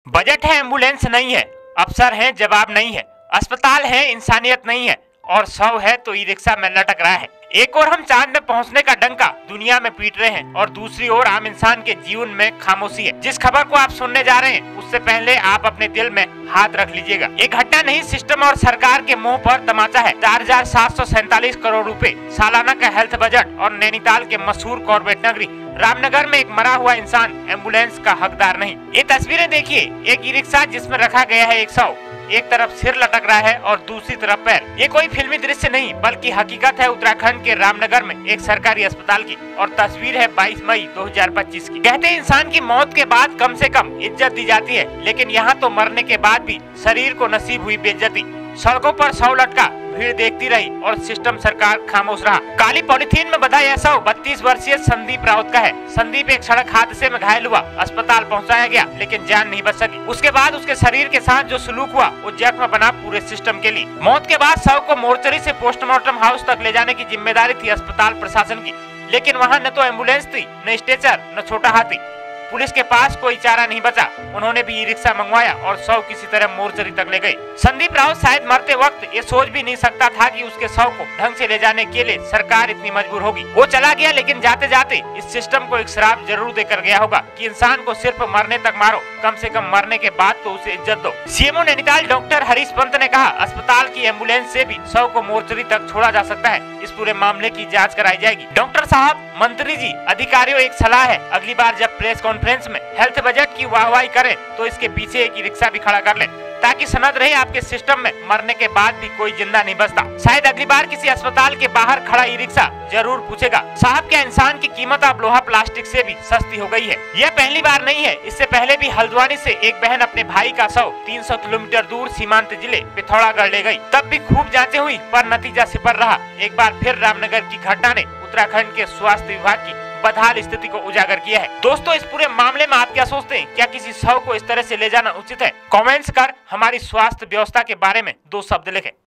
Budget है, ambulance नहीं है, अफसर हैं, जवाब नहीं है, अस्पताल है, इंसानियत नहीं है, और शव है तो ई रिक्शा में लटक रहा है। एक ओर हम चांद में पहुंचने का डंका दुनिया में पीट रहे हैं और दूसरी ओर आम इंसान के जीवन में खामोशी है। जिस खबर को आप सुनने जा रहे हैं उससे पहले आप अपने दिल में हाथ रख लीजिएगा। एक घटना नहीं, सिस्टम और सरकार के मुंह पर तमाचा है। 4747 करोड़ रुपए सालाना का हेल्थ बजट और नैनीताल के मशहूर कॉर्बेट नगरी रामनगर में एक मरा हुआ इंसान एम्बुलेंस का हकदार नहीं। ये तस्वीरें देखिए, एक ई रिक्शा जिसमें रखा गया है एक शव, एक तरफ सिर लटक रहा है और दूसरी तरफ पैर। ये कोई फिल्मी दृश्य नहीं बल्कि हकीकत है उत्तराखंड के रामनगर में एक सरकारी अस्पताल की, और तस्वीर है 22 मई 2025 की। कहते हैं इंसान की मौत के बाद कम से कम इज्जत दी जाती है, लेकिन यहाँ तो मरने के बाद भी शरीर को नसीब हुई बेइज्जती। सड़कों पर शव लटका, भीड़ देखती रही और सिस्टम सरकार खामोश रहा। काली पॉलिथीन में बंधा यह शव 32 वर्षीय संदीप राउत का है। संदीप एक सड़क हादसे में घायल हुआ, अस्पताल पहुंचाया गया लेकिन जान नहीं बच सकी। उसके बाद उसके शरीर के साथ जो सलूक हुआ वो जख्म बना पूरे सिस्टम के लिए। मौत के बाद शव को मोर्चरी से पोस्टमार्टम हाउस तक ले जाने की जिम्मेदारी थी अस्पताल प्रशासन की, लेकिन वहाँ न तो एम्बुलेंस थी, न स्ट्रेचर, न छोटा हाथी। पुलिस के पास कोई चारा नहीं बचा। उन्होंने भी ई रिक्शा मंगवाया और शव किसी तरह मोर्चरी तक ले गए। संदीप राउत शायद मरते वक्त ये सोच भी नहीं सकता था कि उसके शव को ढंग से ले जाने के लिए सरकार इतनी मजबूर होगी। वो चला गया, लेकिन जाते जाते इस सिस्टम को एक श्राप जरूर देकर गया होगा कि इंसान को सिर्फ मरने तक मारो, कम से कम मरने के बाद तो उसे इज्जत दो। सीएमओ नैनीताल डॉक्टर हरीश पंत ने कहा, अस्पताल की एम्बुलेंस से भी शव को मोर्चरी तक छोड़ा जा सकता है। इस पूरे मामले की जाँच कराई जाएगी। डॉक्टर साहब, मंत्री जी, अधिकारियों, एक सलाह है, अगली बार जब प्रेस कॉन्फ्रेंस में हेल्थ बजट की वाहवाही करें तो इसके पीछे एक ई रिक्शा भी खड़ा कर लें, ताकि सनद रहे आपके सिस्टम में मरने के बाद भी कोई जिंदा नहीं बचता। शायद अगली बार किसी अस्पताल के बाहर खड़ा ई रिक्शा जरूर पूछेगा, साहब क्या इंसान की कीमत अब लोहा प्लास्टिक से भी सस्ती हो गई है? यह पहली बार नहीं है। इससे पहले भी हल्द्वानी से एक बहन अपने भाई का शव 300 किलोमीटर दूर सीमांत जिले पिथौरागढ़ ले गई। तब भी खूब जांचें हुई पर नतीजा सिफर रहा। एक बार फिर रामनगर की घटना ने उत्तराखंड के स्वास्थ्य विभाग की बदहाल स्थिति को उजागर किया है। दोस्तों, इस पूरे मामले में आप क्या सोचते हैं? क्या किसी शव को इस तरह से ले जाना उचित है? कमेंट्स कर हमारी स्वास्थ्य व्यवस्था के बारे में 2 शब्द लिखें।